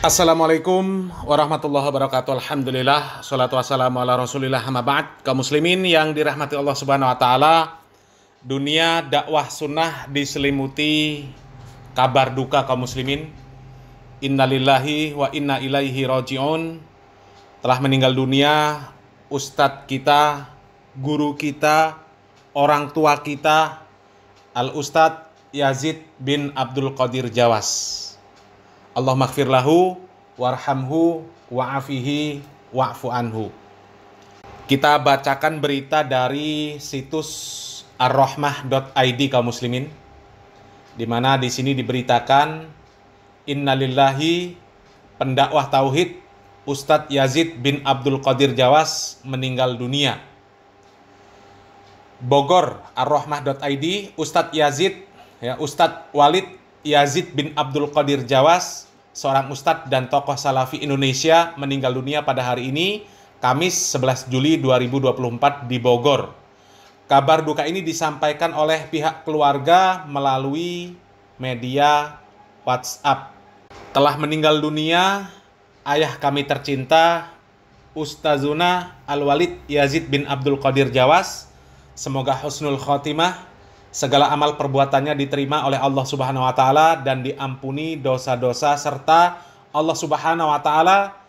Assalamualaikum warahmatullahi wabarakatuh. Alhamdulillah, salatu wassalamu ala rasulillah, amma ba'd. Kaum muslimin yang dirahmati Allah subhanahu wa ta'ala, dunia dakwah sunnah diselimuti kabar duka kaum muslimin. Innalillahi wa inna ilaihi raji'un. Telah meninggal dunia ustadz kita, guru kita, orang tua kita, Al-Ustadz Yazid bin Abdul Qadir Jawas. Allah maghfir lahu, warhamhu, wa'afihi, wa'fu anhu. Kita bacakan berita dari situs ar-rahmah.id kaum muslimin, di mana di sini diberitakan innalillahi, pendakwah tauhid Ustadz Yazid bin Abdul Qadir Jawas meninggal dunia. Bogor, ar-rahmah.id, Ustadz Yazid, Ustadz Walid Yazid bin Abdul Qadir Jawas, seorang ustadz dan tokoh salafi Indonesia, meninggal dunia pada hari ini, Kamis 11 Juli 2024 di Bogor. Kabar duka ini disampaikan oleh pihak keluarga melalui media WhatsApp. Telah meninggal dunia ayah kami tercinta, Ustazuna Al-Walid Yazid bin Abdul Qadir Jawas. Semoga husnul khotimah, segala amal perbuatannya diterima oleh Allah Subhanahu wa taala dan diampuni dosa-dosa, serta Allah Subhanahu wa taala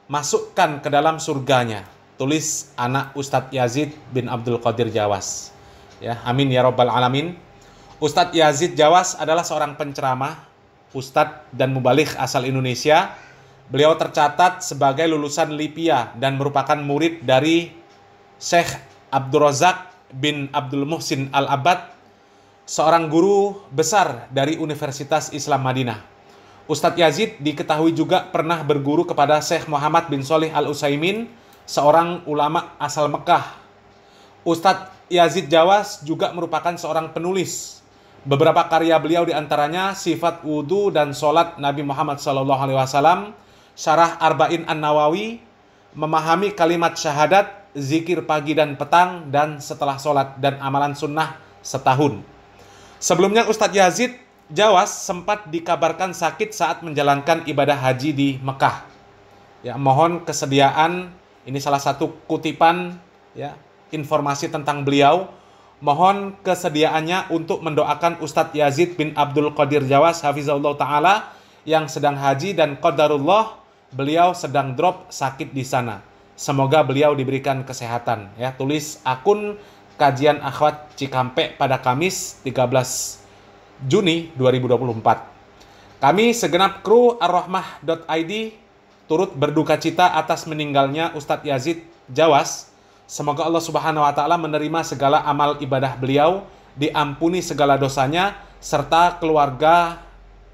masukkan ke dalam surganya. Tulis anak Ustadz Yazid bin Abdul Qadir Jawas. Ya, amin ya rabbal alamin. Ustadz Yazid Jawas adalah seorang penceramah, ustadz dan mubaligh asal Indonesia. Beliau tercatat sebagai lulusan Lipia dan merupakan murid dari Syekh Abdul Razak bin Abdul Muhsin Al-Abbad, seorang guru besar dari Universitas Islam Madinah. Ustadz Yazid diketahui juga pernah berguru kepada Syekh Muhammad bin Shalih Al-Utsaimin, seorang ulama asal Mekah. Ustadz Yazid Jawas juga merupakan seorang penulis. Beberapa karya beliau diantaranya Sifat Wudu dan Sholat Nabi Muhammad SAW, Syarah Arba'in An-Nawawi, Memahami Kalimat Syahadat, Zikir Pagi dan Petang, dan Setelah Sholat, dan Amalan Sunnah Setahun. Sebelumnya Ustadz Yazid Jawas sempat dikabarkan sakit saat menjalankan ibadah haji di Mekah. Ya, mohon kesediaan, ini salah satu kutipan ya informasi tentang beliau. Mohon kesediaannya untuk mendoakan Ustadz Yazid bin Abdul Qadir Jawas hafizahullah taala yang sedang haji dan qadarullah beliau sedang drop sakit di sana. Semoga beliau diberikan kesehatan. Ya, tulis akun Kajian Akhwat Cikampek pada Kamis 13 Juni 2024. Kami segenap kru ar-rahmah.id turut berduka cita atas meninggalnya Ustadz Yazid Jawas. Semoga Allah Subhanahu wa taala menerima segala amal ibadah beliau, diampuni segala dosanya, serta keluarga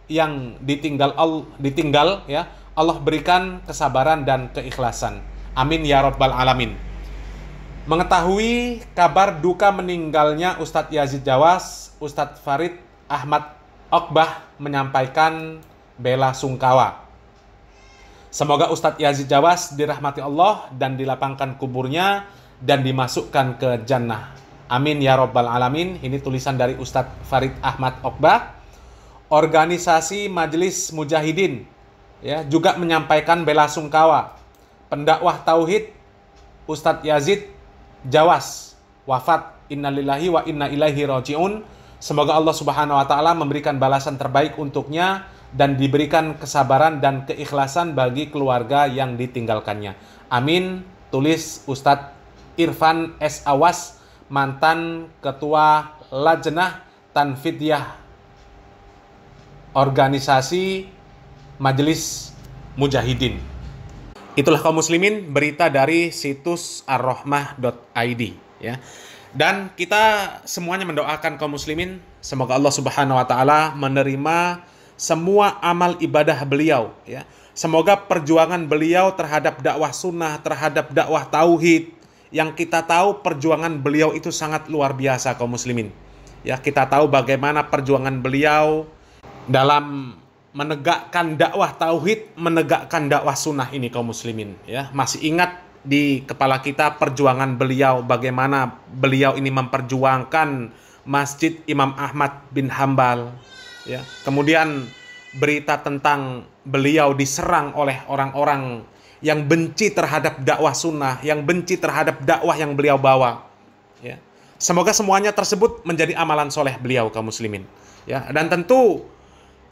yang ditinggal ya, Allah berikan kesabaran dan keikhlasan. Amin ya rabbal alamin. Mengetahui kabar duka meninggalnya Ustadz Yazid Jawas, Ustadz Farid Ahmad Okbah menyampaikan bela sungkawa. Semoga Ustadz Yazid Jawas dirahmati Allah dan dilapangkan kuburnya dan dimasukkan ke jannah. Amin ya rabbal alamin. Ini tulisan dari Ustadz Farid Ahmad Okbah. Organisasi Majelis Mujahidin ya juga menyampaikan bela sungkawa. Pendakwah tauhid Ustadz Yazid Jawas wafat, innalillahi wa inna ilaihi raji'un. Semoga Allah Subhanahu wa taala memberikan balasan terbaik untuknya dan diberikan kesabaran dan keikhlasan bagi keluarga yang ditinggalkannya. Amin. Tulis Ustadz Irfan S. Awas, mantan ketua Lajnah Tanfidiyah Organisasi Majelis Mujahidin. Itulah kaum muslimin berita dari situs ar-rahmah.id ya. Dan kita semuanya mendoakan kaum muslimin semoga Allah Subhanahu wa taala menerima semua amal ibadah beliau ya. Semoga perjuangan beliau terhadap dakwah sunnah, terhadap dakwah tauhid, yang kita tahu perjuangan beliau itu sangat luar biasa kaum muslimin. Ya, kita tahu bagaimana perjuangan beliau dalam menegakkan dakwah tauhid, menegakkan dakwah sunnah ini kaum muslimin ya. Masih ingat di kepala kita perjuangan beliau, bagaimana beliau ini memperjuangkan Masjid Imam Ahmad bin Hambal ya. Kemudian berita tentang beliau diserang oleh orang-orang yang benci terhadap dakwah sunnah, yang benci terhadap dakwah yang beliau bawa. Ya. Semoga semuanya tersebut menjadi amalan soleh beliau kaum muslimin. Ya. Dan tentu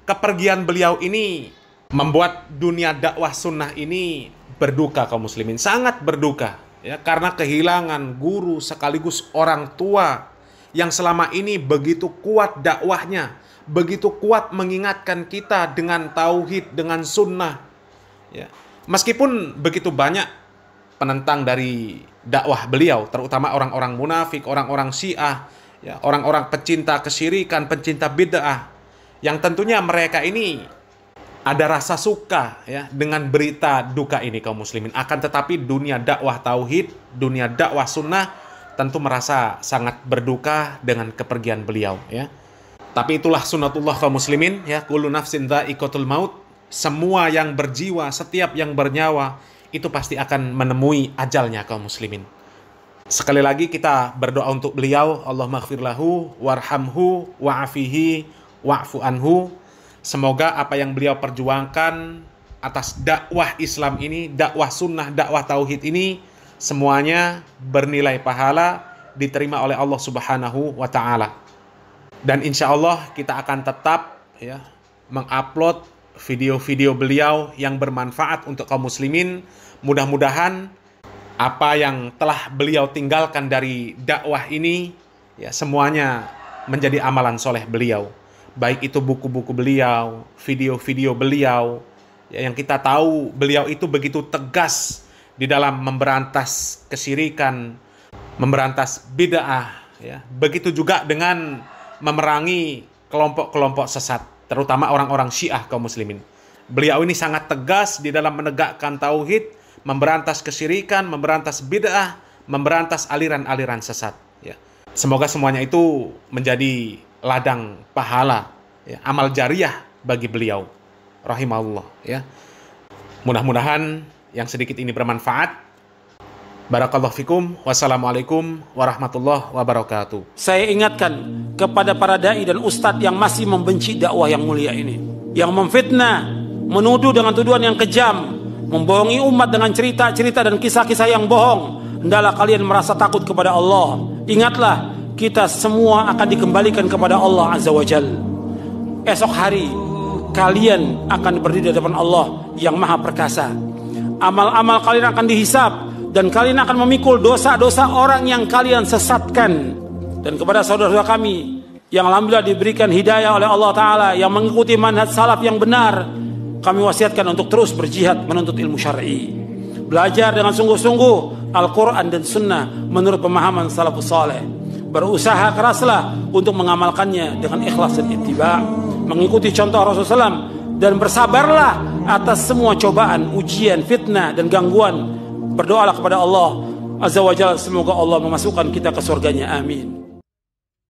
kepergian beliau ini membuat dunia dakwah sunnah ini berduka kaum muslimin, sangat berduka. Ya, karena kehilangan guru sekaligus orang tua yang selama ini begitu kuat dakwahnya, begitu kuat mengingatkan kita dengan tauhid, dengan sunnah. Ya. Meskipun begitu banyak penentang dari dakwah beliau, terutama orang-orang munafik, orang-orang Syiah, ya, orang-orang pecinta kesyirikan, pencinta bid'ah, yang tentunya mereka ini ada rasa suka ya dengan berita duka ini kaum muslimin. Akan tetapi dunia dakwah tauhid, dunia dakwah sunnah tentu merasa sangat berduka dengan kepergian beliau ya. Tapi itulah sunnatullah kaum muslimin ya, kullu nafsin dha'iqatul maut. Semua yang berjiwa, setiap yang bernyawa itu pasti akan menemui ajalnya kaum muslimin. Sekali lagi kita berdoa untuk beliau, Allahumma ighfir lahu warhamhu wa'afihi wa'fu anhu. Semoga apa yang beliau perjuangkan atas dakwah Islam ini, dakwah sunnah, dakwah tauhid ini, semuanya bernilai pahala, diterima oleh Allah Subhanahu wa Ta'ala. Dan insya Allah kita akan tetap ya mengupload video-video beliau yang bermanfaat untuk kaum muslimin. Mudah-mudahan apa yang telah beliau tinggalkan dari dakwah ini ya semuanya menjadi amalan soleh beliau. Baik itu buku-buku beliau, video-video beliau, ya, yang kita tahu beliau itu begitu tegas di dalam memberantas kesyirikan, memberantas bid'ah, ya. Begitu juga dengan memerangi kelompok-kelompok sesat, terutama orang-orang Syiah kaum muslimin. Beliau ini sangat tegas di dalam menegakkan tauhid, memberantas kesyirikan, memberantas bid'ah, memberantas aliran-aliran sesat. Ya. Semoga semuanya itu menjadi ladang pahala, ya, amal jariah bagi beliau, rahimahullah. Ya. Mudah-mudahan yang sedikit ini bermanfaat. Barakallahu fikum. Wassalamualaikum warahmatullahi wabarakatuh. Saya ingatkan kepada para dai dan ustadz yang masih membenci dakwah yang mulia ini, yang memfitnah, menuduh dengan tuduhan yang kejam, membohongi umat dengan cerita-cerita dan kisah-kisah yang bohong. Hendaklah kalian merasa takut kepada Allah. Ingatlah, kita semua akan dikembalikan kepada Allah Azza wa Jal. Esok hari kalian akan berdiri di hadapan Allah yang Maha Perkasa. Amal-amal kalian akan dihisab dan kalian akan memikul dosa-dosa orang yang kalian sesatkan. Dan kepada saudara-saudara kami yang alhamdulillah diberikan hidayah oleh Allah Ta'ala, yang mengikuti manhaj salaf yang benar, kami wasiatkan untuk terus berjihad menuntut ilmu syar'i. Belajar dengan sungguh-sungguh Al-Quran dan Sunnah menurut pemahaman salafus saleh. Berusaha keraslah untuk mengamalkannya dengan ikhlas dan ittiba, mengikuti contoh Rasulullah SAW, dan bersabarlah atas semua cobaan, ujian, fitnah, dan gangguan. Berdoalah kepada Allah Azza wa Jalla, semoga Allah memasukkan kita ke surganya. Amin.